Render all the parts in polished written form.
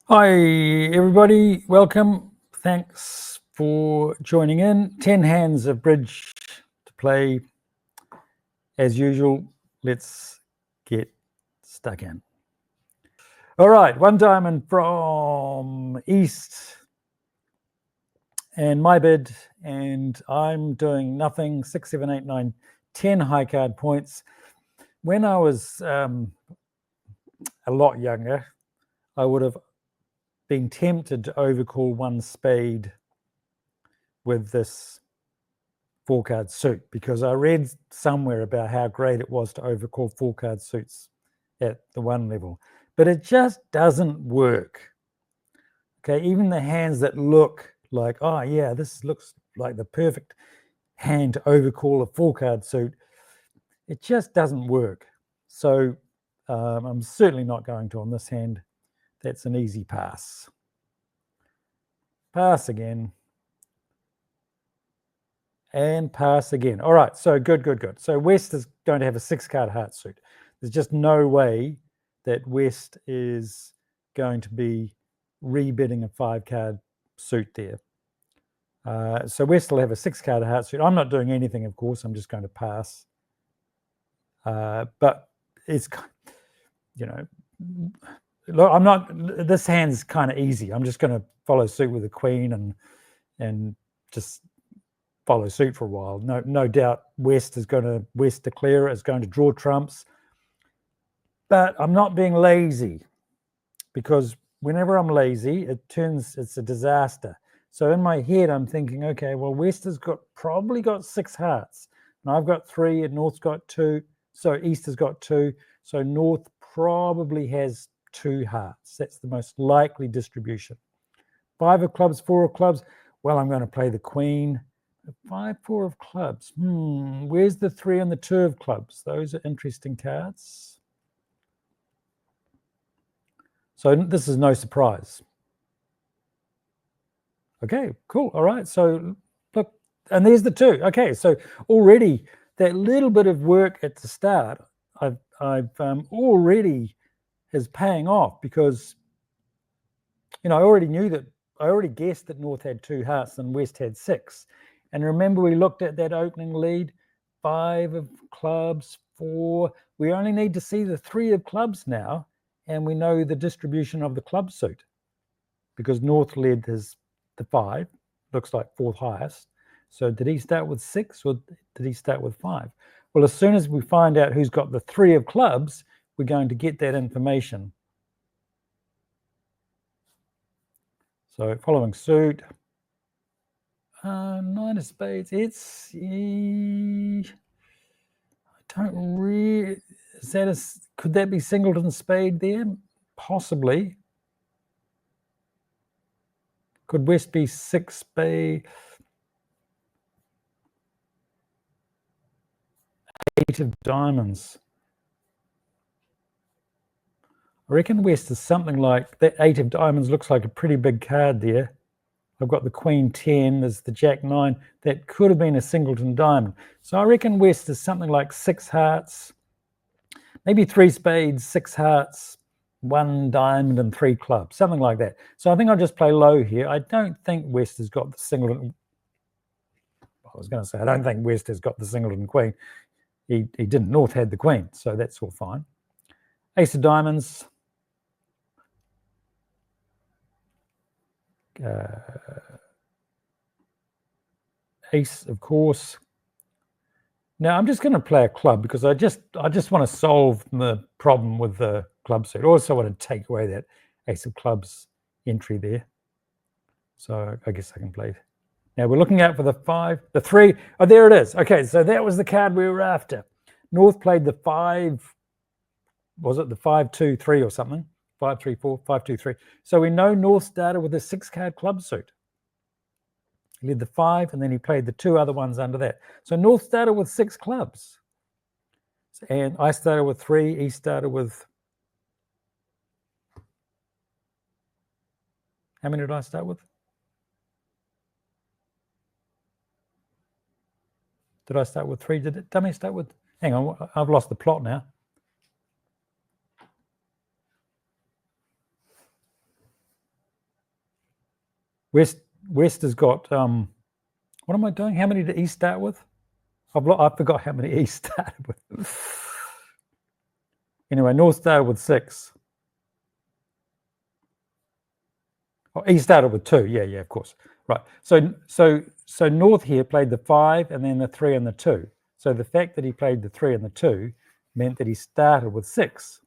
Hi, everybody. Welcome. Thanks for joining in. 10 hands of bridge to play. As usual, let's get stuck in. All right, one diamond from East and my bid, and I'm doing nothing. 6, 7, 8, 9, 10 high card points. When I was a lot younger, I would have been tempted to overcall one spade with this 4-card suit, because I read somewhere about how great it was to overcall 4-card suits at the 1 level, but it just doesn't work. Okay, even the hands that look like, oh yeah, this looks like the perfect hand to overcall a 4-card suit, it just doesn't work. So I'm certainly not going to on this hand. That's an easy pass. Pass again. And pass again. All right, so good. So West is going to have a 6-card heart suit. There's just no way that West is going to be rebidding a 5-card suit there. So West will have a 6-card heart suit. I'm not doing anything, of course. I'm just going to pass. But it's, look, I'm not. This hand's kind of easy. I'm just going to follow suit with the Queen and just follow suit for a while. No doubt West declare is going to draw trumps, but I'm not being lazy, because whenever I'm lazy, it's a disaster. So in my head, I'm thinking, okay, well, West has probably got 6 hearts, and I've got 3, and North's got 2. So East has got 2. So North probably has 2 hearts. That's the most likely distribution. 5 of clubs, 4 of clubs. Well, I'm going to play the Queen. 5, 4 of clubs. Where's the 3 and the 2 of clubs? Those are interesting cards. So this is no surprise. Okay, cool. All right. So look, and there's the 2. Okay, so already that little bit of work at the start, I've already is paying off, because I already guessed that North had 2 hearts and West had 6. And remember, we looked at that opening lead, 5 of clubs, 4. We only need to see the 3 of clubs now, and we know the distribution of the club suit, because North led the 5, looks like 4th highest. So did he start with 6 or did he start with 5? Well, as soon as we find out who's got the 3 of clubs, we're going to get that information. So following suit. 9 of spades. I don't really. Could that be singleton spade there? Possibly. Could West be 6 spade? 8 of diamonds. I reckon West is something like that. 8 of diamonds looks like a pretty big card there. I've got the Queen 10, there's the Jack 9. That could have been a singleton diamond. So I reckon West is something like 6 hearts, maybe 3 spades, 6 hearts, 1 diamond and 3 clubs, something like that. So I think I'll just play low here. I don't think West has got the singleton. I was going to say, I don't think West has got the singleton Queen. He didn't. North had the Queen, so that's all fine. Ace of diamonds. Ace, of course. Now I'm just going to play a club, because I just want to solve the problem with the club suit. I also want to take away that ace of clubs entry there. So I guess I can play. Now we're looking out for the 5, the 3. Oh, there it is. Okay, so that was the card we were after. North played the 5. Was it the 5, 2, 3 or something? 5, 3, 4, 5, 2, 3. So we know North started with a 6-card club suit. He led the 5, and then he played the 2 other ones under that. So North started with 6 clubs. And I started with 3. He started with... How many did I start with? Did I start with 3? Did it dummy start with... Hang on, I've lost the plot now. West has got, what am I doing? How many did East start with? I forgot how many East started with. Anyway, North started with 6. Oh, East started with 2. Yeah, of course. Right. So North here played the 5 and then the 3 and the 2. So the fact that he played the 3 and the 2 meant that he started with 6.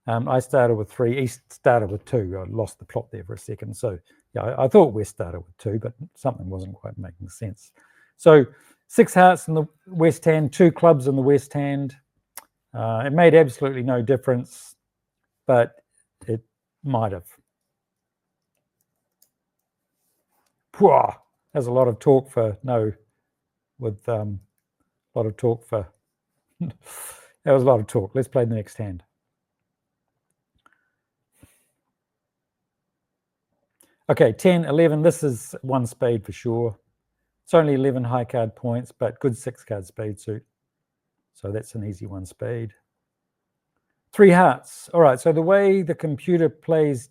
I started with 3. East started with 2. I lost the plot there for a second. So yeah, I thought West started with 2, but something wasn't quite making sense. So 6 hearts in the West hand, 2 clubs in the West hand. It made absolutely no difference, but it might have. Pwah, there's a lot of talk for no, with a lot of talk for, that was a lot of talk. Let's play the next hand. Okay, 10, 11, this is 1 spade for sure. It's only 11 high card points, but good 6 card spade suit. So that's an easy 1 spade. 3 hearts. All right, so the way the computer plays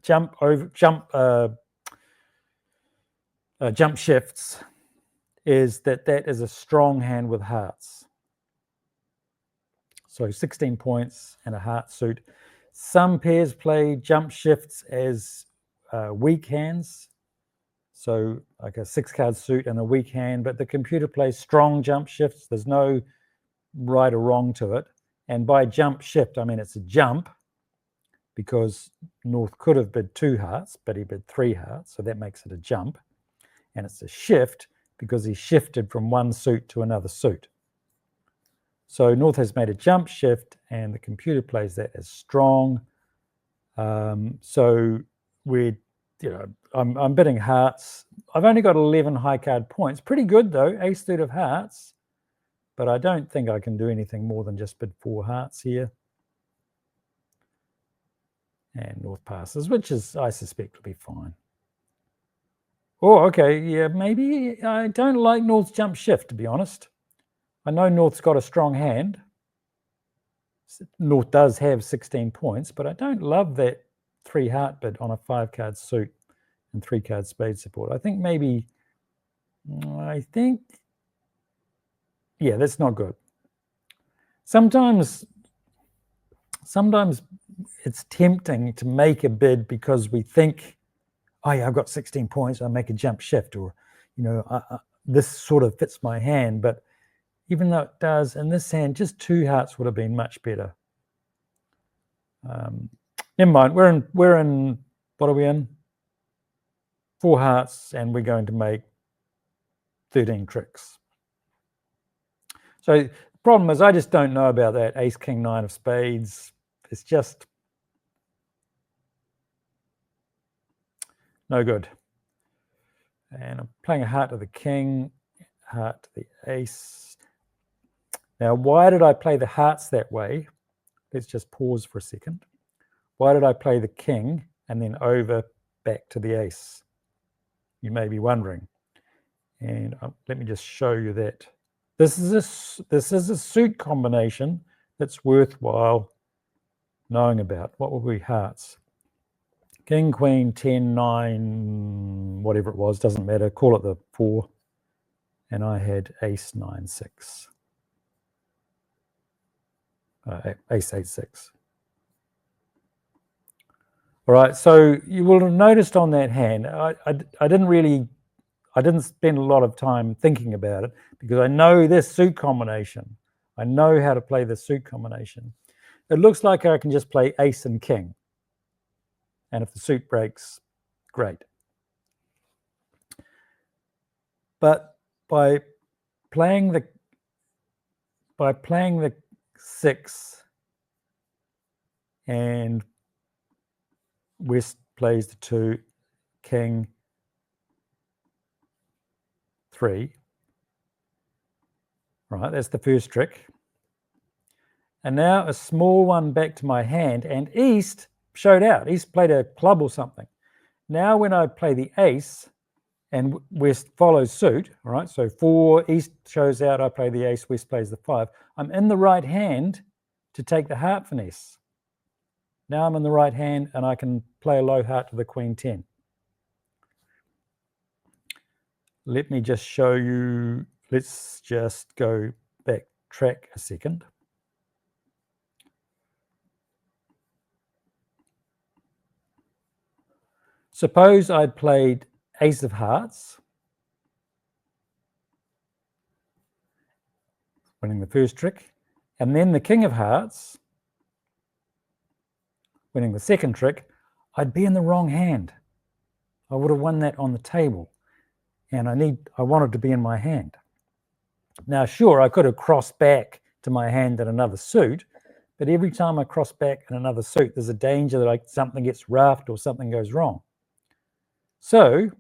jump shifts is that is a strong hand with hearts. So 16 points and a heart suit. Some pairs play jump shifts as weak hands. So like a 6 card suit and a weak hand, but the computer plays strong jump shifts. There's no right or wrong to it. And by jump shift, I mean it's a jump, because North could have bid 2 hearts, but he bid 3 hearts, so that makes it a jump. And it's a shift because he shifted from one suit to another suit. So North has made a jump shift, and the computer plays that as strong. So we're, I'm bidding hearts. I've only got 11 high card points. Pretty good though, ace suit of hearts. But I don't think I can do anything more than just bid 4 hearts here. And North passes, which is, I suspect, will be fine. Oh, okay, yeah, maybe I don't like North's jump shift, to be honest. I know North's got a strong hand. North does have 16 points, but I don't love that 3 heart bid on a 5 card suit and 3 card spade support. I think yeah, that's not good. Sometimes it's tempting to make a bid because we think, oh yeah, I've got 16 points, I'll make a jump shift, or this sort of fits my hand. But even though it does, in this hand, just 2 hearts would have been much better. Never mind, we're in, what are we in? 4 hearts, and we're going to make 13 tricks. So the problem is I just don't know about that ace, king, 9 of spades. It's just no good. And I'm playing a heart to the king, heart to the ace. Now, why did I play the hearts that way? Let's just pause for a second. Why did I play the king and then over back to the ace? You may be wondering. And let me just show you that. This is a suit combination that's worthwhile knowing about. What were we hearts? King, queen, 10, 9, whatever it was, doesn't matter. Call it the 4. And I had ace, 9, 6. Ace, 8, 6. All right, so you will have noticed on that hand, I didn't spend a lot of time thinking about it because I know this suit combination. I know how to play this suit combination. It looks like I can just play ace and king. And if the suit breaks, great. But by playing the 6 and West plays the 2, king, 3. Right, that's the first trick. And now a small one back to my hand, and East showed out. East played a club or something. Now when I play the ace and West follows suit, all right, so 4, East shows out, I play the ace, West plays the 5. I'm in the right hand to take the heart finesse. Now I'm in the right hand and I can play a low heart to the queen 10. let me just show you. Let's just go backtrack a second. Suppose I played Ace of Hearts, winning the first trick, and then the King of Hearts, winning the second trick. I'd be in the wrong hand. I would have won that on the table, and I wanted to be in my hand. Now, sure, I could have crossed back to my hand in another suit, but every time I cross back in another suit, there's a danger that something gets roughed or something goes wrong. So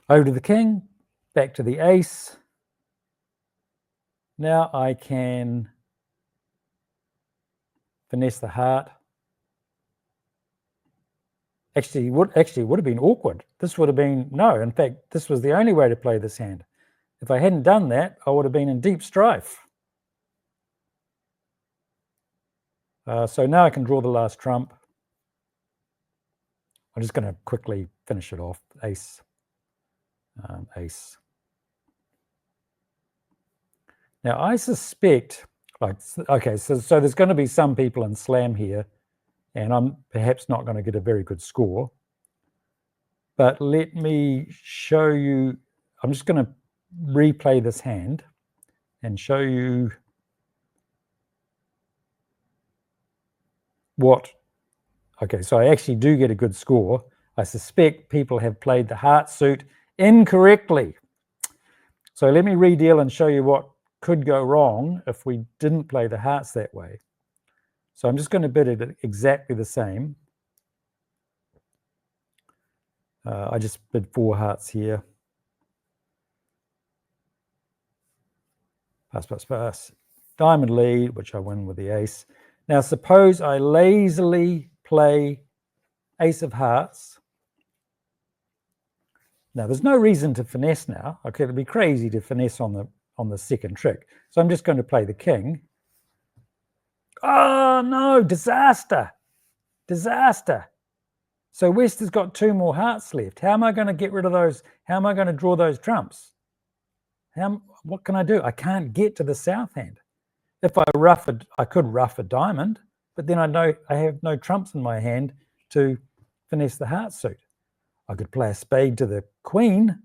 over to the king, back to the ace. Now I can finesse the heart. Actually, would have been awkward. This would have been, no, in fact, this was the only way to play this hand. If I hadn't done that, I would have been in deep strife. So now I can draw the last trump. I'm just going to quickly finish it off. Ace, ace. Now I suspect, okay, so there's going to be some people in slam here, and I'm perhaps not going to get a very good score. But let me show you, I'm just going to replay this hand and show you what, okay, so I actually do get a good score. I suspect people have played the heart suit incorrectly. So let me redeal and show you what could go wrong if we didn't play the hearts that way. So I'm just going to bid it exactly the same. I just bid 4 hearts here. Pass, pass, pass. Diamond lead, which I win with the ace. Now suppose I lazily play ace of hearts. Now there's no reason to finesse now. Okay, it'd be crazy to finesse on the second trick. So I'm just going to play the king. Oh no, disaster. Disaster. So West has got 2 more hearts left. How am I going to get rid of those? How am I going to draw those trumps? What can I do? I can't get to the south hand. If I could ruff a diamond, but then I know I have no trumps in my hand to finesse the heart suit. I could play a spade to the queen,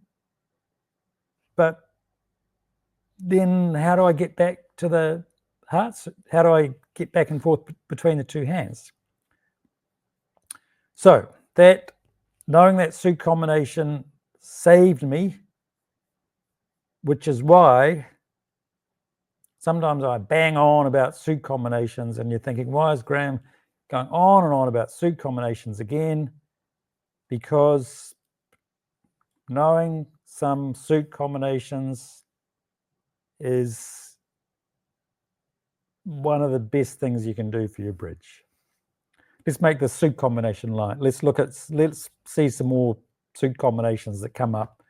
but then how do I get back to the hearts? How do I get back and forth between the 2 hands? So that, knowing that suit combination saved me, which is why sometimes I bang on about suit combinations, and you're thinking, why is Graeme going on and on about suit combinations again? Because knowing some suit combinations is one of the best things you can do for your bridge. Let's make the suit combination line. Let's see some more suit combinations that come up.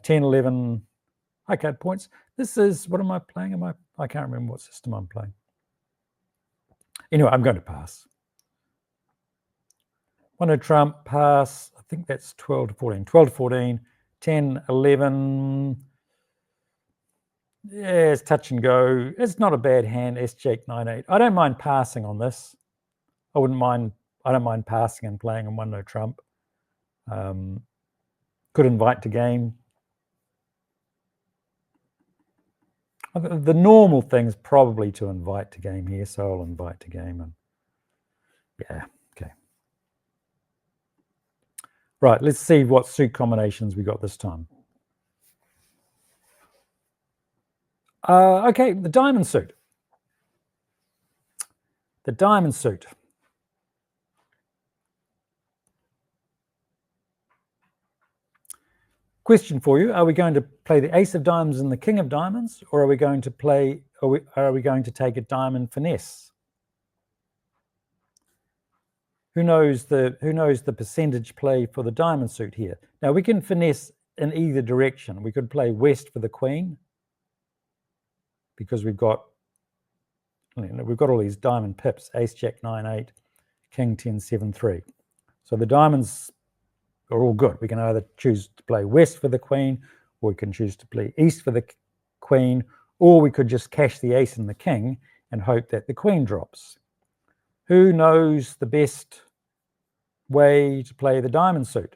10, 11, okay, points. This is, what am I playing? I can't remember what system I'm playing. Anyway, I'm going to pass. 1 to trump, pass. I think that's 12 to 14. 12 to 14, 10, 11. Yeah, it's touch and go. It's not a bad hand. S-Jack 9-8. I don't mind passing on this. I don't mind passing and playing in 1 no trump. Could invite to game. The normal thing's probably to invite to game here, so I'll invite to game. And yeah, okay. Right, let's see what suit combinations we got this time. Okay, the diamond suit. The diamond suit. Question for you: are we going to play the ace of diamonds and the king of diamonds, or are we going to play? Are we going to take a diamond finesse? Who knows the percentage play for the diamond suit here? Now we can finesse in either direction. We could play west for the queen because we've got all these diamond pips: ace, jack, 9, 8, king, 10, 7, 3. So the diamonds are all good. We can either choose to play west for the queen, or we can choose to play east for the queen, or we could just cash the ace and the king and hope that the queen drops. Who knows the best way to play the diamond suit?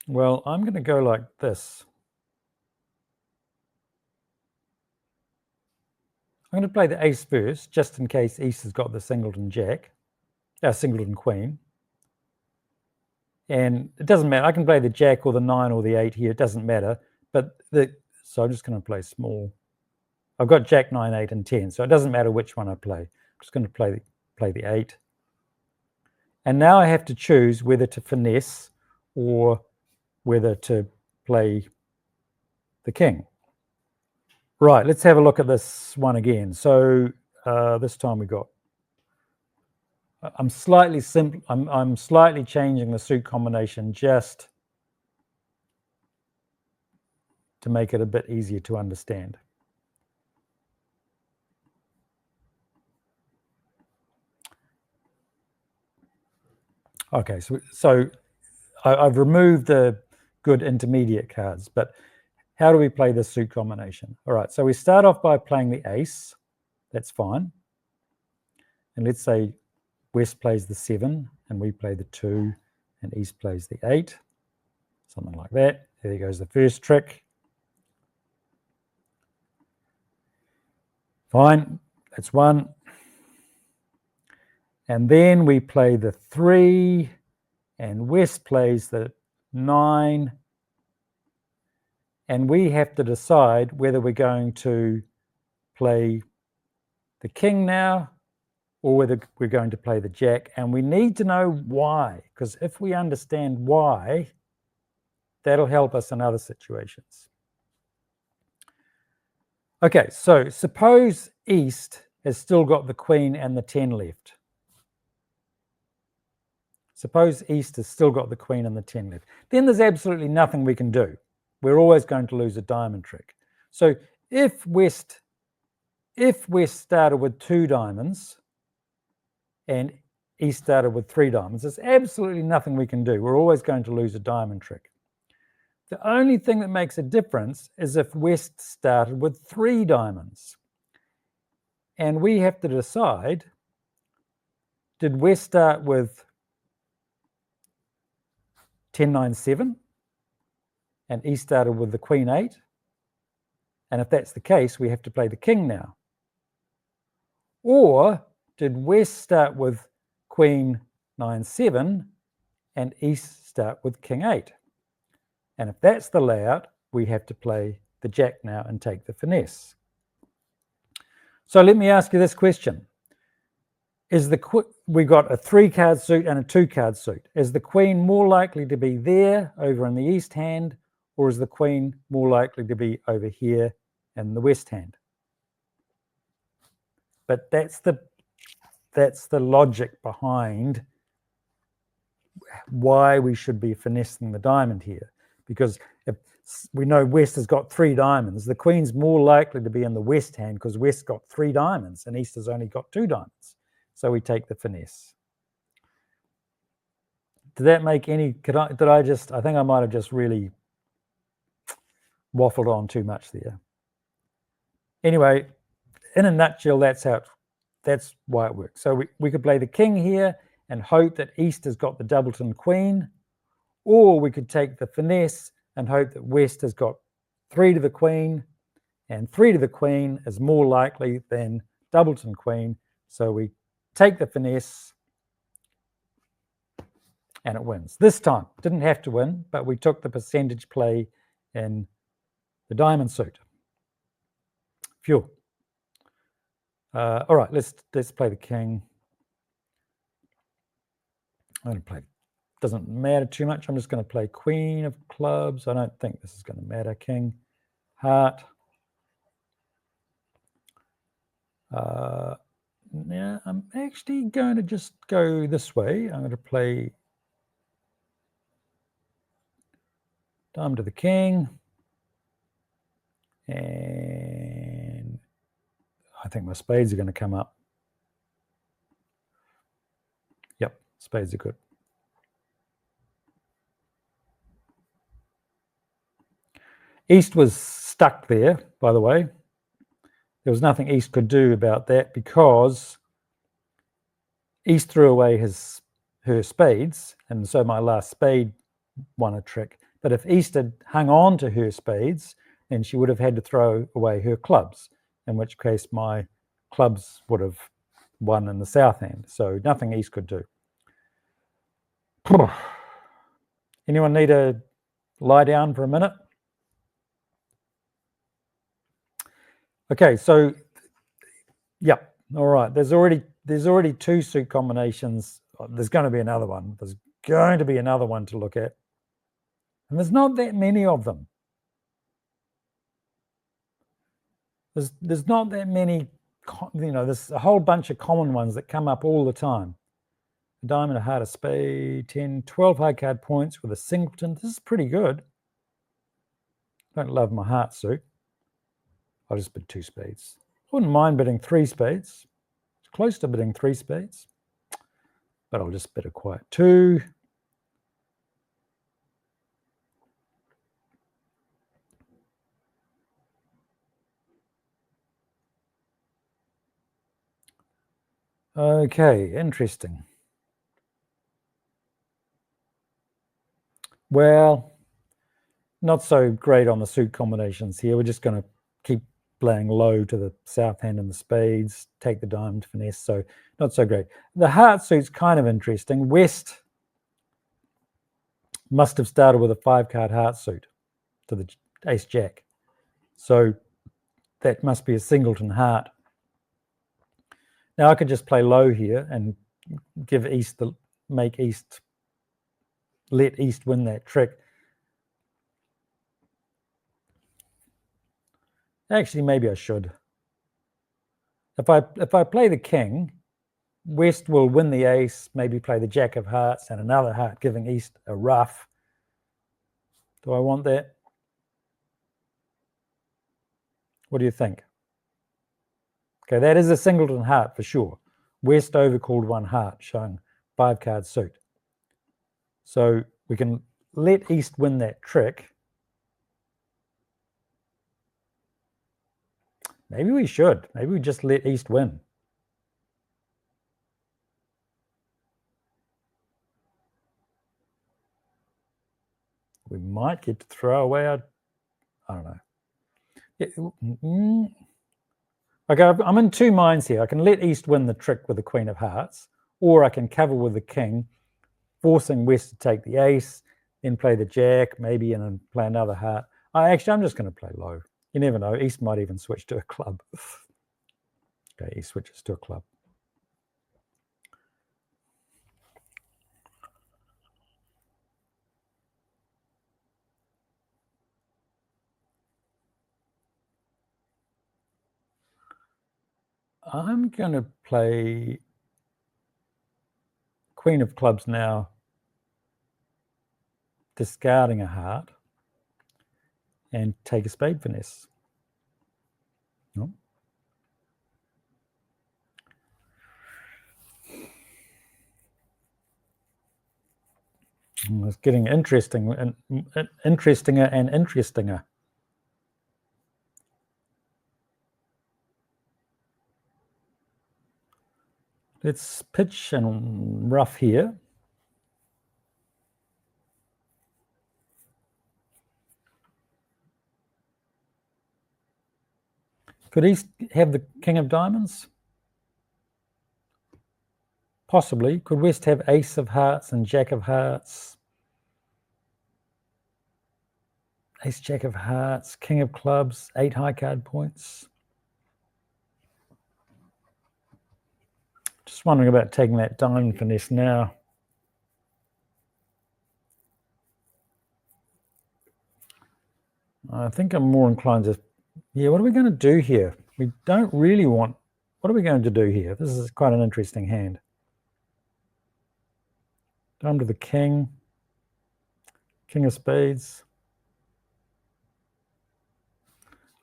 Well, I'm going to go like this. I'm going to play the ace first, just in case East has got the singleton jack, singleton queen. And it doesn't matter. I can play the jack or the 9 or the 8 here. It doesn't matter. So I'm just going to play small. I've got jack, 9, 8, and 10. So it doesn't matter which one I play. I'm just going to play the 8. And now I have to choose whether to finesse or whether to play the king. Right, let's have a look at this one again. So this time we got, I'm slightly changing the suit combination just to make it a bit easier to understand. Okay, so I've removed the good intermediate cards, but how do we play this suit combination? All right, so we start off by playing the ace. That's fine. And let's say West plays the 7 and we play the 2 and East plays the 8, something like that. There goes the first trick. Fine, that's 1. And then we play the 3 and West plays the 9. And we have to decide whether we're going to play the king now or whether we're going to play the jack. And we need to know why, because if we understand why, that'll help us in other situations. Okay, so suppose East has still got the queen and the 10 left. Suppose East has still got the queen and the 10 left. Then there's absolutely nothing we can do. We're always going to lose a diamond trick. So if West started with 2 diamonds and East started with 3 diamonds, there's absolutely nothing we can do. We're always going to lose a diamond trick. The only thing that makes a difference is if West started with 3 diamonds. And we have to decide, did West start with 10, 9, 7? And East started with the queen 8? And if that's the case, we have to play the king now. Or did West start with queen 9, 7 and East start with king 8? And if that's the layout, we have to play the jack now and take the finesse. So let me ask you this question. We got a 3-card suit and a 2-card suit. Is the queen more likely to be there over in the east hand, or is the queen more likely to be over here in the west hand? But that's the logic behind why we should be finessing the diamond here. Because if we know West has got 3 diamonds, the queen's more likely to be in the west hand because West got 3 diamonds and East has only got 2 diamonds. So we take the finesse. Did that make any, I think I might have just really waffled on too much there. Anyway, in a nutshell, that's why it works. So we could play the king here and hope that East has got the doubleton queen, or we could take the finesse and hope that West has got 3 to the queen, and 3 to the queen is more likely than doubleton queen. So we take the finesse and it wins. This time, didn't have to win, but we took the percentage play in the diamond suit. Phew. All right, let's play the king. I'm going to play, doesn't matter too much. I'm just going to play queen of clubs. I don't think this is going to matter. King, heart. Now I'm actually going to just go this way. I'm going to play dime to the king, and I think my spades are going to come up. Yep, spades are good. East was stuck there, by the way. There was nothing East could do about that because East threw away her spades, and so my last spade won a trick. But if East had hung on to her spades, then she would have had to throw away her clubs, in which case my clubs would have won in the south hand. So nothing East could do. Anyone need to lie down for a minute? Okay, so yeah, all right. There's already two suit combinations. There's going to be another one. There's going to be another one to look at, and there's not that many of them. There's not that many. There's a whole bunch of common ones that come up all the time. A diamond, a heart, a spade, 10, 12 high card points with a singleton. This is pretty good. Don't love my heart suit. I'll just bid 2 spades. Wouldn't mind bidding 3 spades. It's close to bidding 3 spades, but I'll just bid a quiet 2. Okay, interesting. Well, not so great on the suit combinations here. We're just going to keep playing low to the south hand and the spades, take the diamond finesse, so not so great. The heart suit's kind of interesting. West must have started with a 5-card heart suit to the ace jack. So that must be a singleton heart. Now I could just play low here and give East let East win that trick. Actually, maybe I should. If I play the king, West will win the ace, maybe play the jack of hearts and another heart, giving East a ruff. Do I want that? What do you think? Okay, that is a singleton heart for sure. West overcalled 1 heart, showing 5-card suit. So we can let East win that trick. Maybe we should. Maybe we just let East win. We might get to throw away our, I don't know. Okay, I'm in 2 minds here. I can let East win the trick with the Queen of Hearts, or I can cover with the king, forcing West to take the ace, then play the jack, maybe, and then play another heart. I'm just going to play low. You never know. East might even switch to a club. Okay, he switches to a club. I'm going to play Queen of Clubs now, discarding a heart, and take a spade finesse. No? It's getting interesting and interestinger and interestinger. Let's pitch and rough here. Could East have the King of Diamonds? Possibly. Could West have Ace of Hearts and Jack of Hearts? Ace, Jack of Hearts, King of Clubs, 8 high card points. Just wondering about taking that diamond finesse now. I think I'm more inclined to, yeah, what are we going to do here? We don't really want what are we going to do here? This is quite an interesting hand. Dime to the king. King of spades.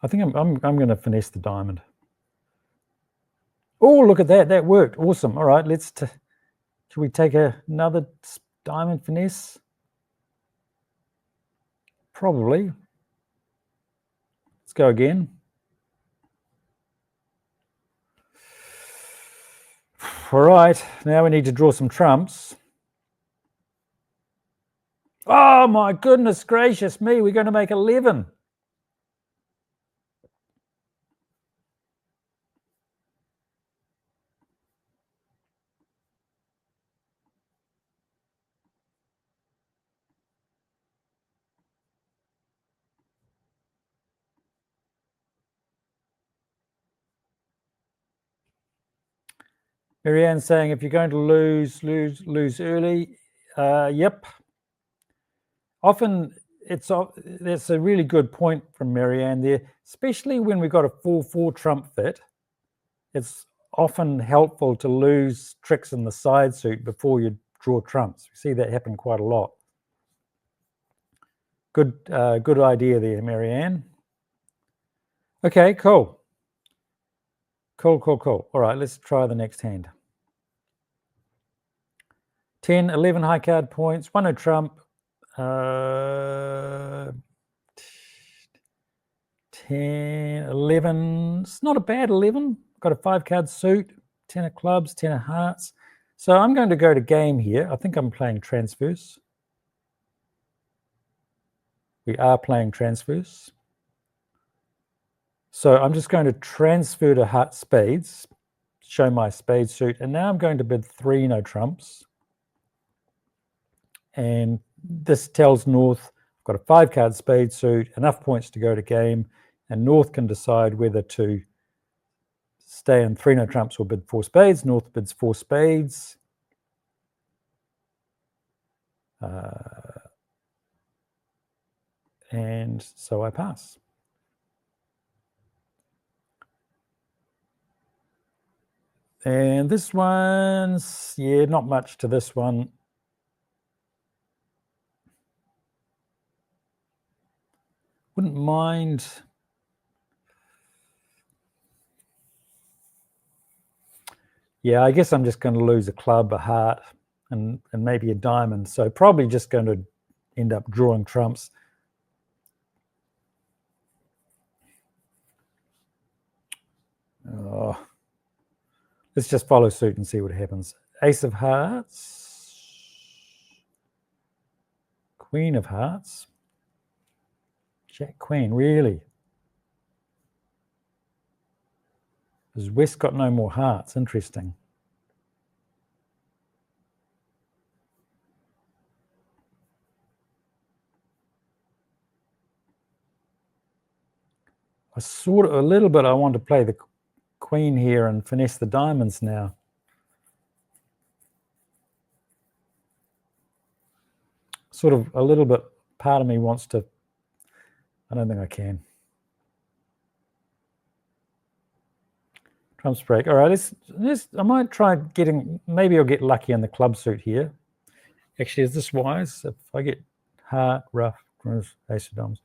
I think I'm going to finesse the diamond. Oh, look at that. That worked. Awesome. All right, should we take another diamond finesse? Probably. Let's go again. All right, now we need to draw some trumps. Oh my goodness gracious me, we're going to make 11. Marianne's saying if you're going to lose early. Yep. Often that's a really good point from Marianne there, especially when we've got a 4-4 trump fit. It's often helpful to lose tricks in the side suit before you draw trumps. We see that happen quite a lot. Good idea there, Marianne. Okay, cool. Cool. All right, let's try the next hand. 10, 11 high card points, 1 no trump. 10, 11. It's not a bad 11. Got a 5 card suit, 10 of clubs, 10 of hearts. So I'm going to go to game here. I think I'm playing transfers. We are playing transfers. So I'm just going to transfer to heart spades, show my spade suit, and now I'm going to bid 3 no trumps. And this tells North, I've got a 5 card spade suit, enough points to go to game, and North can decide whether to stay in 3 no trumps or bid 4 spades. North bids 4 spades. And so I pass. And this one's, yeah, not much to this one. Wouldn't mind. Yeah, I guess I'm just going to lose a club, a heart, and maybe a diamond. So probably just going to end up drawing trumps. Oh. Let's just follow suit and see what happens. Ace of hearts. Queen of hearts. Jack queen, really? Has West got no more hearts? Interesting. A little bit I want to play the queen here and finesse the diamonds now. Sort of a little bit, part of me wants to, I don't think I can. Trumps break. All right, I might try getting, maybe I'll get lucky in the club suit here. Actually, is this wise? If I get heart, rough, ace of diamonds.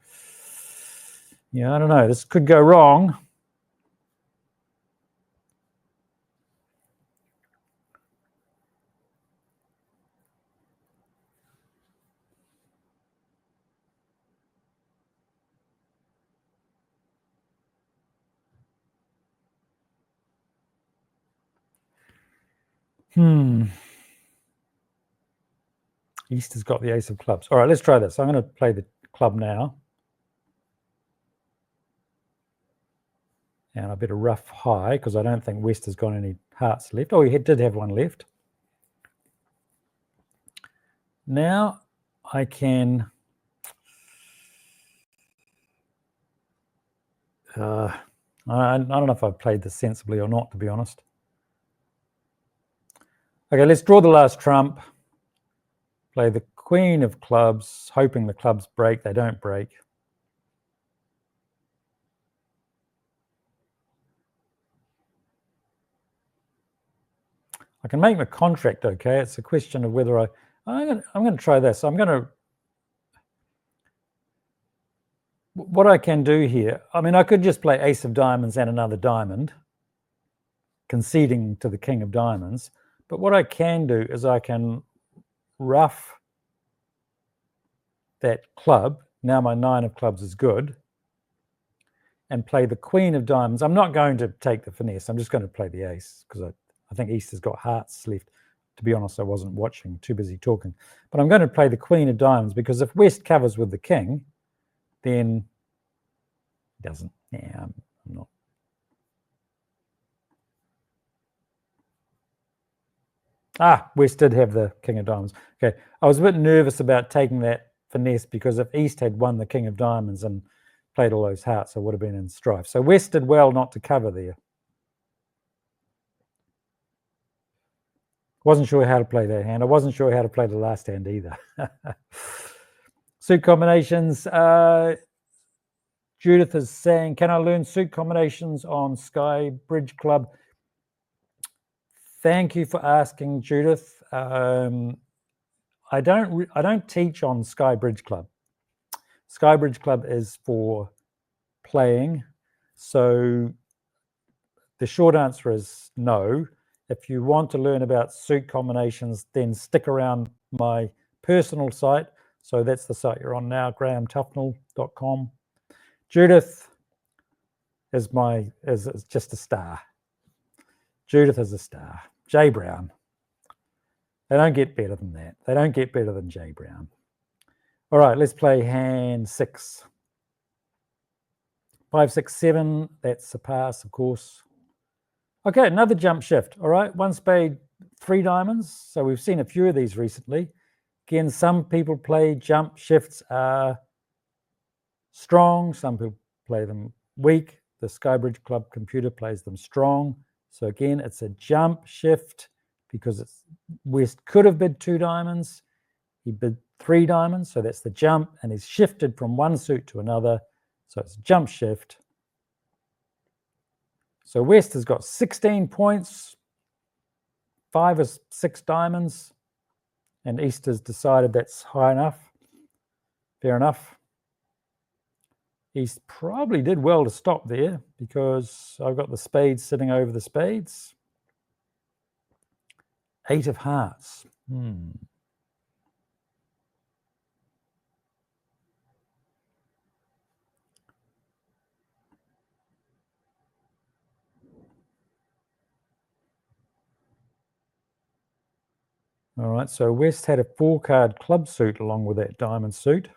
Yeah, I don't know. This could go wrong. East has got the ace of clubs. All right, let's try this. I'm going to play the club now. And I bet a rough high because I don't think West has got any hearts left. Oh, he did have one left. Now I can... I don't know if I've played this sensibly or not, to be honest. Okay, let's draw the last trump. Play the queen of clubs, hoping the clubs break. They don't break. I can make my contract okay. It's a question of whether I'm going to try this. What I can do here, I mean, I could just play ace of diamonds and another diamond, conceding to the king of diamonds. But what I can do is I can ruff that club. Now my 9 of clubs is good. And play the queen of diamonds. I'm not going to take the finesse. I'm just going to play the ace because I think East has got hearts left. To be honest, I wasn't watching, too busy talking. But I'm going to play the queen of diamonds because if West covers with the king, then it doesn't. Yeah, I'm not. West did have the king of diamonds. Okay, I was a bit nervous about taking that finesse because if East had won the king of diamonds and played all those hearts, I would have been in strife. So West did well not to cover there. Wasn't sure how to play that hand. I wasn't sure how to play the last hand either. Suit combinations. Judith is saying, can I learn suit combinations on Sky Bridge Club? Thank you for asking, Judith. I don't teach on Sky Bridge Club. Sky Bridge Club is for playing. So the short answer is no. If you want to learn about suit combinations, then stick around my personal site. So that's the site you're on now, graemetuffnell.com. Judith is just a star. Judith is a star. Jay Brown. They don't get better than that. They don't get better than Jay Brown. All right, let's play hand 6. 5, 6, 7. That's a pass, of course. Okay, another jump shift. All right, 1 spade, 3 diamonds. So we've seen a few of these recently. Again, some people play jump shifts are strong. Some people play them weak. The Skybridge Club computer plays them strong. So again, it's a jump shift because West could have bid 2 diamonds. He bid 3 diamonds, so that's the jump, and he's shifted from one suit to another. So it's a jump shift. So West has got 16 points, 5 or 6 diamonds, and East has decided that's high enough. Fair enough. East probably did well to stop there because I've got the spades sitting over the spades. 8 of hearts. All right, so West had a 4-card club suit along with that diamond suit.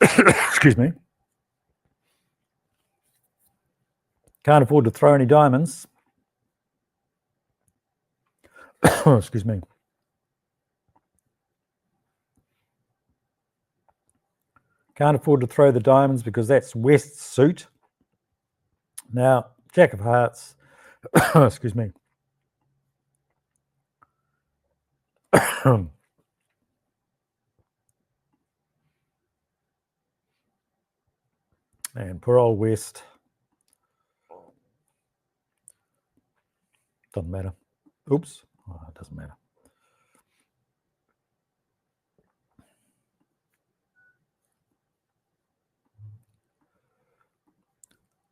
Excuse me. Can't afford to throw any diamonds. Excuse me. Can't afford to throw the diamonds because that's West's suit. Now, Jack of hearts. Excuse me. And poor old West. Doesn't matter. Oops. Oh, it doesn't matter.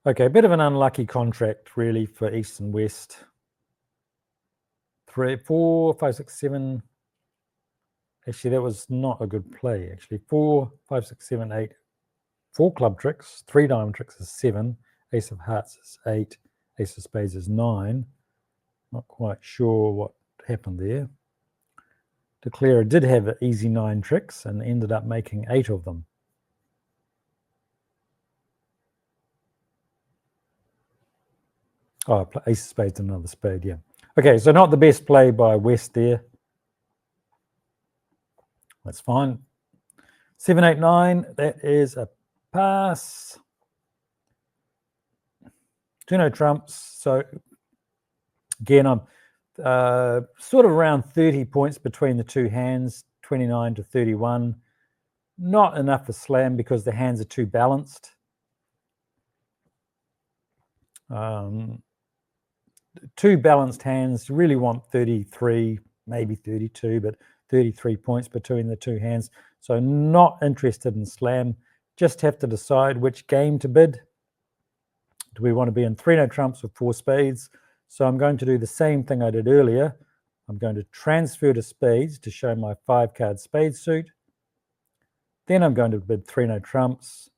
Okay, a bit of an unlucky contract, really, for East and West. 3, 4, 5, 6, 7. Actually, that was not a good play, actually. 4, 5, 6, 7, 8. 4 club tricks. 3 diamond tricks is 7. Ace of hearts is 8. Ace of spades is 9. Not quite sure what happened there. Declarer did have easy 9 tricks and ended up making 8 of them. Oh, ace of spades and another spade, yeah. Okay, so not the best play by West there. That's fine. 7, 8, 9, that is a pass. 2 no trumps. So again, I'm sort of around 30 points between the 2 hands, 29 to 31. Not enough for slam because the hands are too balanced. two balanced hands. You really want 33, maybe 32, but 33 points between the two hands. So not interested in slam. Just have to decide which game to bid. Do we want to be in 3 no trumps or 4 spades? So I'm going to do the same thing I did earlier. I'm going to transfer to spades to show my 5-card spade suit. Then I'm going to bid 3 no trumps,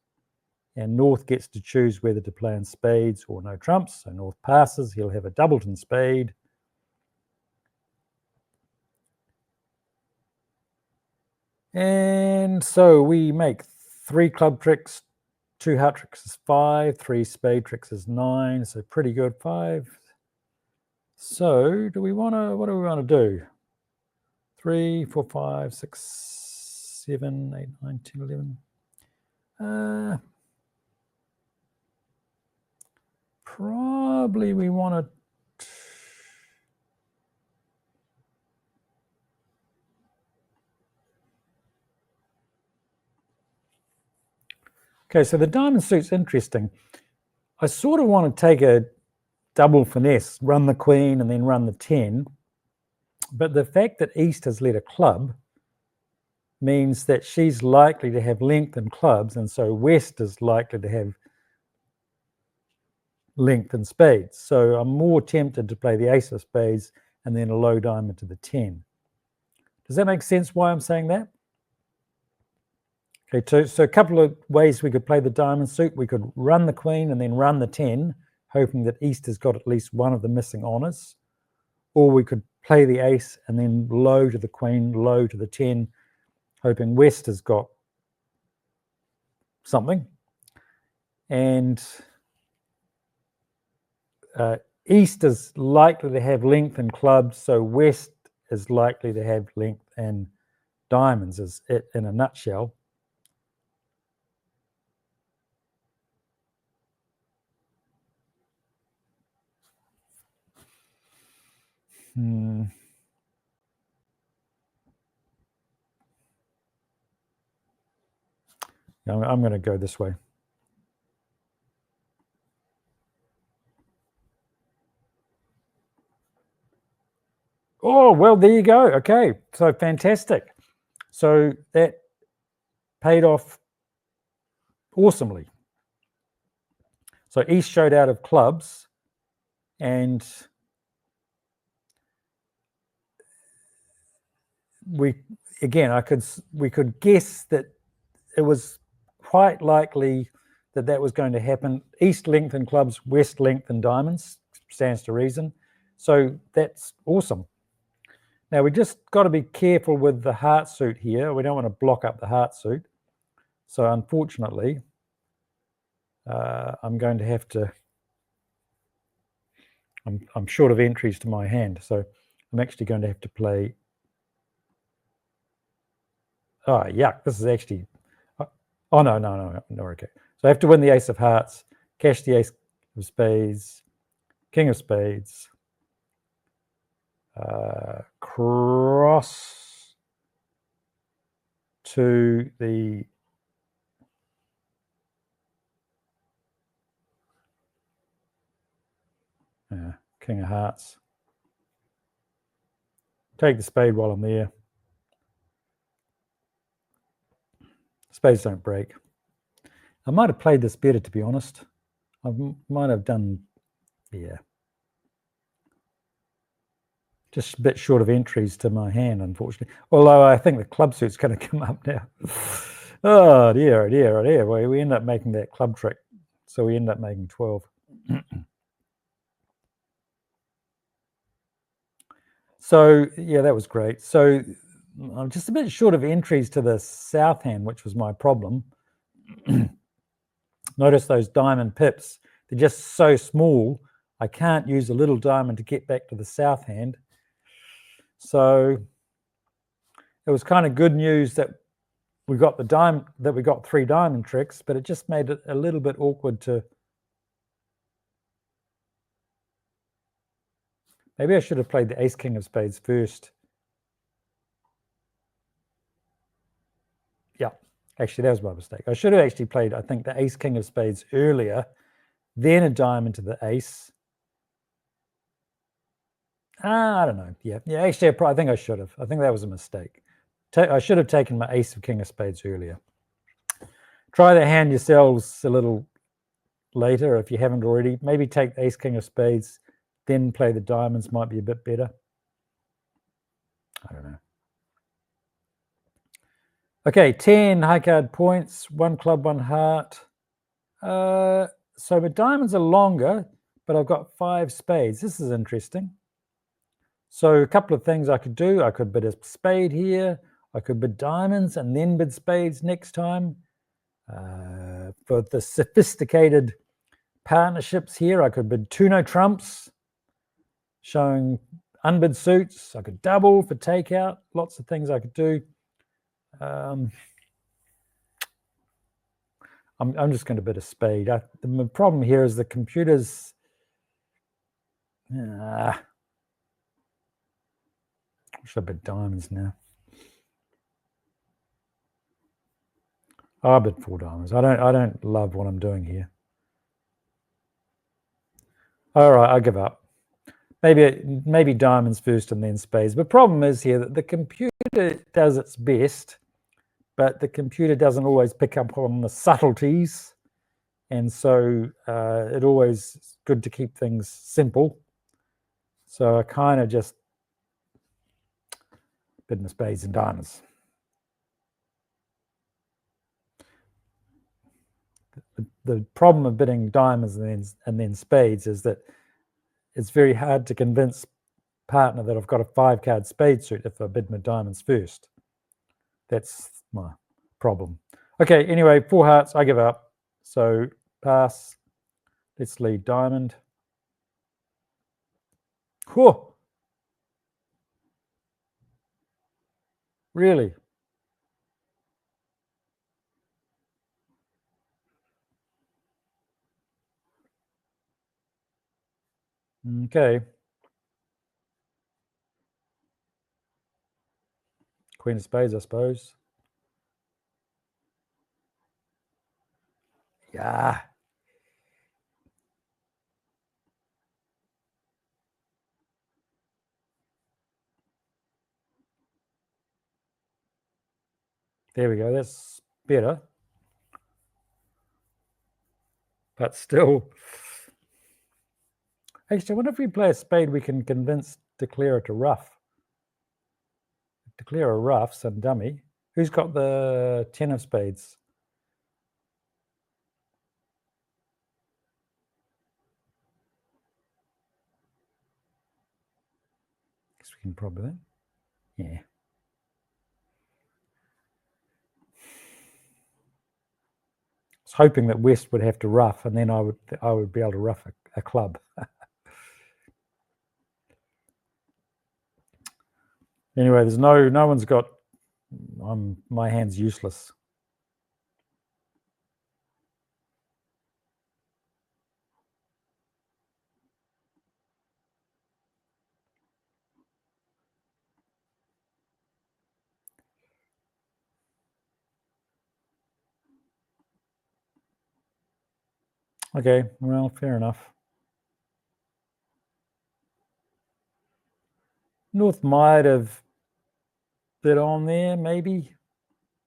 and North gets to choose whether to play in spades or no trumps. So North passes, he'll have a doubleton spade. And so we make 3 club tricks, 2 heart tricks is 5, 3 spade tricks is 9, so pretty good, 5. So what do we want to do? 3, 4, 5, 6, 7, 8, 9, 10, 11. Probably we want to. Okay, so the diamond suit's interesting. I sort of want to take a double finesse, run the queen and then run the 10. But the fact that East has led a club means that she's likely to have length in clubs, and so West is likely to have length in spades. So I'm more tempted to play the ace of spades and then a low diamond to the 10. Does that make sense why I'm saying that? Okay, so a couple of ways we could play the diamond suit. We could run the queen and then run the 10, hoping that East has got at least one of the missing honors. Or we could play the ace and then low to the queen, low to the 10, hoping West has got something. And East is likely to have length in clubs, so West is likely to have length and diamonds, is it in a nutshell. I'm going to go this way. Oh, well, there you go. Okay, so fantastic. So that paid off awesomely. So East showed out of clubs, and we could guess that it was quite likely that was going to happen. East length in clubs, West length in diamonds, stands to reason. So that's awesome. Now we just got to be careful with the heart suit here. We don't want to block up the heart suit. So unfortunately, I'm going to have to, I'm short of entries to my hand. So I'm actually going to have to play, oh, yuck, this is actually, oh, no, okay. So I have to win the ace of hearts, cash the ace of spades, king of spades, cross to the king of hearts. Take the spade while I'm there. Spades don't break. I might have played this better, to be honest. I might have done, yeah. Just a bit short of entries to my hand, unfortunately. Although I think the club suit's going to come up now. Oh dear, oh dear, oh dear. Well, we end up making that club trick. So we end up making 12. So, yeah, that was great. So I'm just a bit short of entries to the south hand, which was my problem. Notice those diamond pips. They're just so small. I can't use a little diamond to get back to the south hand. So it was kind of good news that we got the diamond, that we got 3 diamond tricks, but it just made it a little bit awkward to. Maybe I should have played the ace king of spades first. Yeah, actually that was my mistake. I should have actually played, I think, the ace king of spades earlier, then a diamond to the ace, I don't know. Yeah. Actually, I think I should have. I think that was a mistake. I should have taken my ace of king of spades earlier. Try that hand yourselves a little later if you haven't already. Maybe take the ace king of spades, then play the diamonds. Might be a bit better. I don't know. Okay, 10 high card points, 1 club, 1 heart. So the diamonds are longer, but I've got 5 spades. This is interesting. So a couple of things I could do. I could bid a spade here. I could bid diamonds and then bid spades next time. For the sophisticated partnerships here, I could bid 2 no trumps, showing unbid suits. I could double for takeout. Lots of things I could do. I'm just going to bid a spade. The problem here is the computers. I should bid diamonds now. I'll bid 4 diamonds. I don't love what I'm doing here. All right, I give up. Maybe diamonds first and then spades. The problem is here that the computer does its best, but the computer doesn't always pick up on the subtleties. And so it always is good to keep things simple. So I kind of just bid my spades and diamonds. The problem of bidding diamonds and then spades is that it's very hard to convince partner that I've got a 5 card spade suit if I bid my diamonds first. That's my problem. Okay, anyway, 4 hearts, I give up. So pass. Let's lead diamond. Whoa. Really? Okay. Queen of spades, I suppose. Yeah. There we go. That's better. But still. Actually, I wonder if we play a spade, we can convince declarer to rough. Declare a rough, some dummy. Who's got the 10 of spades? Guess we can probably. Yeah. I was hoping that West would have to rough, and then I would be able to rough a club. Anyway, there's no one's got. My hand's useless. Okay, well, fair enough. North might have bit on there, maybe,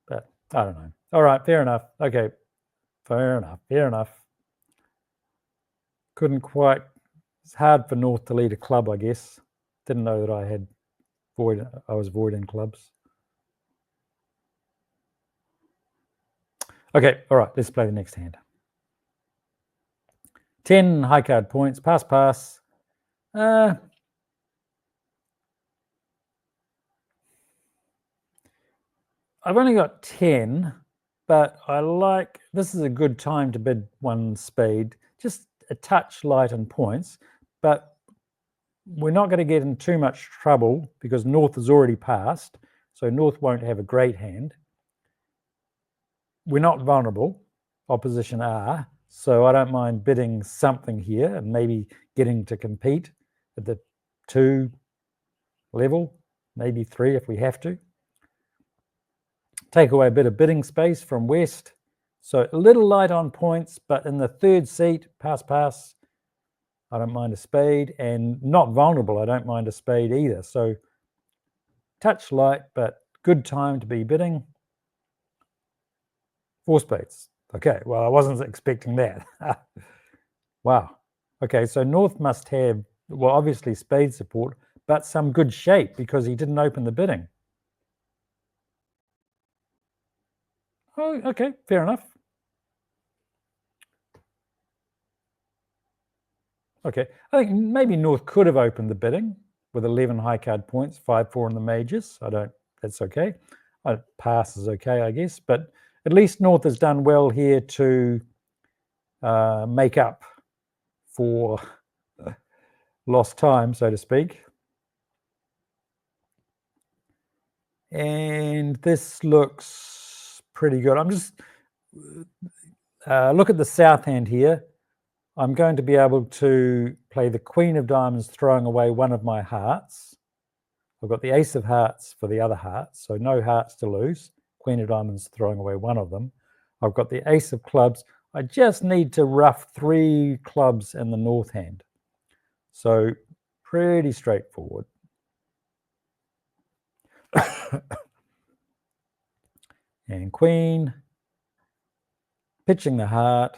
but I don't know. All right, fair enough. Okay, fair enough. Couldn't quite. It's hard for North to lead a club, I guess. Didn't know that I was voiding clubs. Okay, all right, let's play the next hand. 10 high card points, pass. I've only got 10, but this is a good time to bid 1 spade, just a touch light on points, but we're not going to get in too much trouble because North has already passed, so North won't have a great hand. We're not vulnerable, opposition are, so I don't mind bidding something here and maybe getting to compete at the 2 level, maybe 3 if we have to. Take away a bit of bidding space from West. So a little light on points, but in the 3rd seat, pass. I don't mind a spade, and not vulnerable, I don't mind a spade either. So touch light, but good time to be bidding. 4 spades. Okay, well, I wasn't expecting that. Wow. Okay, so North must have, well, obviously spade support, but some good shape because he didn't open the bidding. Oh, okay, fair enough. Okay, I think maybe North could have opened the bidding with 11 high card points, 5-4 in the majors. That's okay. Pass is okay, I guess, but at least North has done well here to make up for lost time, so to speak. And this looks pretty good. I'm just, look at the south hand here. I'm going to be able to play the Queen of Diamonds, throwing away one of my hearts. I've got the Ace of Hearts for the other hearts, so no hearts to lose. Queen of Diamonds, throwing away one of them. I've got the Ace of Clubs. I just need to rough 3 clubs in the north hand. So pretty straightforward. And Queen, pitching the heart.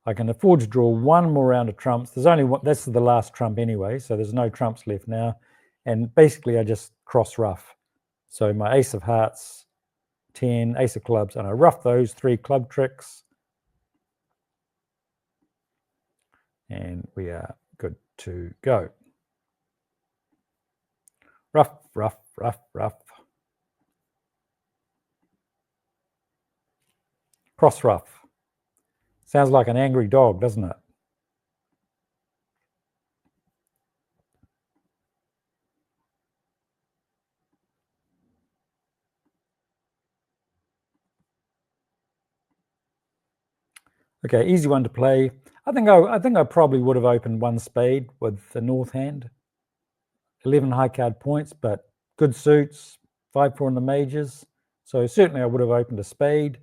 I can afford to draw one more round of trumps. There's only one, that's the last trump anyway, so there's no trumps left now. And basically I just cross rough. So my Ace of Hearts, 10, Ace of Clubs, and I rough those 3 club tricks. And we are good to go. Rough, rough, rough, rough. Cross rough. Sounds like an angry dog, doesn't it? Okay, easy one to play. I think I probably would have opened 1 spade with the north hand. 11 high card points, but good suits, 5-4 in the majors. So certainly I would have opened a spade.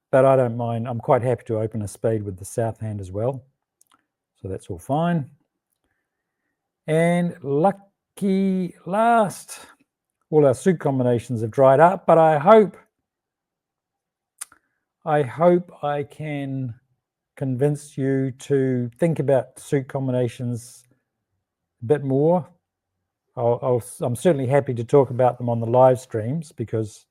But I don't mind. I'm quite happy to open a spade with the south hand as well. So that's all fine. And lucky last, all our suit combinations have dried up, but I hope I can convince you to think about suit combinations a bit more. I'm certainly happy to talk about them on the live streams because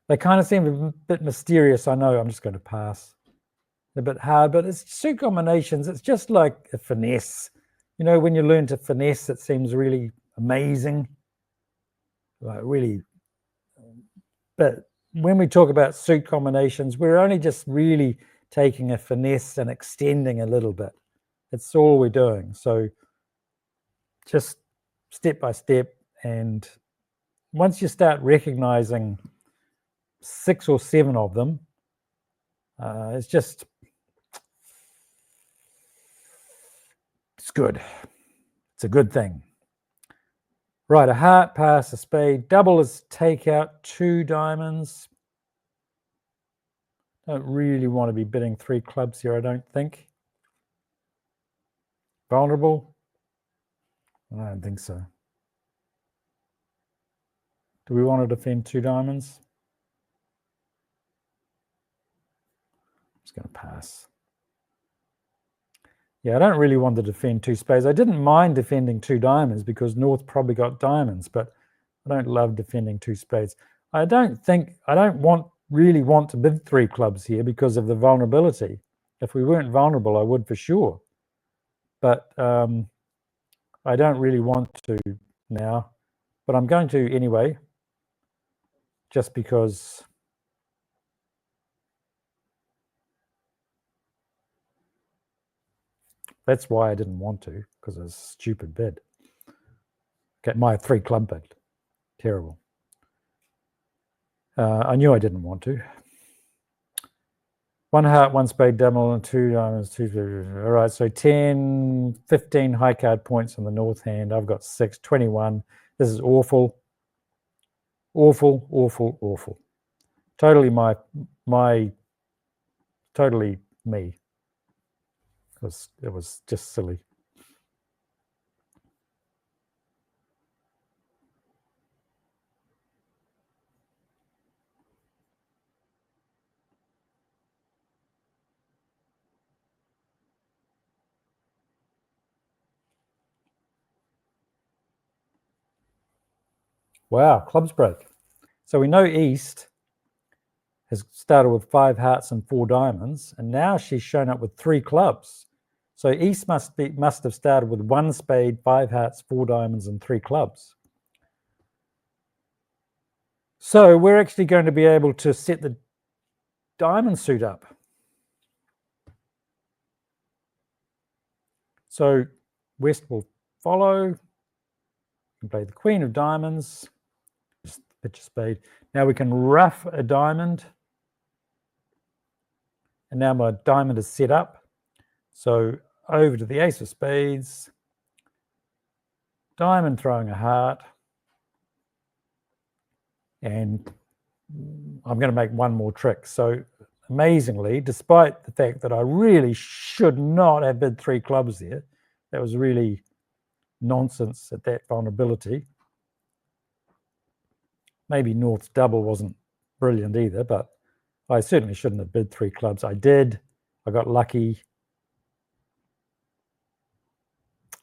they kind of seem a bit mysterious. I know, I'm just going to pass. They're a bit hard, but it's suit combinations. It's just like a finesse. You know, when you learn to finesse, it seems really amazing. Like really. But when we talk about suit combinations, we're only just really taking a finesse and extending a little bit. That's all we're doing. So just step by step. And once you start recognizing 6 or 7 of them, it's good. It's a good thing. Right, a heart, pass, a spade. Double is take out 2 diamonds. Don't really want to be bidding 3 clubs here, I don't think. Vulnerable? I don't think so. Do we want to defend 2 diamonds? I'm just going to pass. Yeah, I don't really want to defend 2 spades. I didn't mind defending 2 diamonds because North probably got diamonds, but I don't love defending 2 spades. I don't really want to bid 3 clubs here because of the vulnerability. If we weren't vulnerable, I would for sure. But I don't really want to now, but I'm going to anyway, just because that's why I didn't want to, because it was a stupid bid. Okay, my 3 club bid. Terrible. I knew I didn't want to. 1 heart, 1 spade, double, and 2 diamonds, 2. All right, so 10, 15 high card points on the north hand. I've got 6, 21. This is awful. Awful, awful, awful. totally totally me. It was just silly. Wow, clubs break. So we know East has started with 5 hearts and 4 diamonds, and now she's shown up with 3 clubs. So East must have started with 1 spade, 5 hearts, 4 diamonds, and 3 clubs. So we're actually going to be able to set the diamond suit up. So West will follow and play the Queen of Diamonds, just pitch a spade. Now we can ruff a diamond, and now my diamond is set up. So over to the Ace of Spades, diamond throwing a heart, and I'm going to make one more trick. So amazingly, despite the fact that I really should not have bid 3 clubs there, that was really nonsense at that vulnerability. Maybe North's double wasn't brilliant either, but I certainly shouldn't have bid 3 clubs. I did. I got lucky.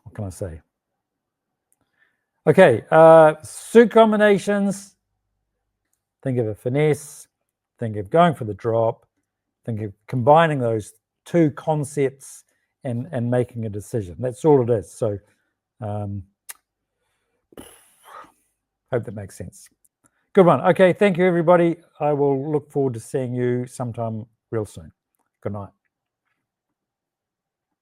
What can I say? Okay, suit combinations. Think of a finesse. Think of going for the drop. Think of combining those 2 concepts and making a decision. That's all it is. So hope that makes sense. Good one. Okay, thank you, everybody. I will look forward to seeing you sometime real soon. Good night.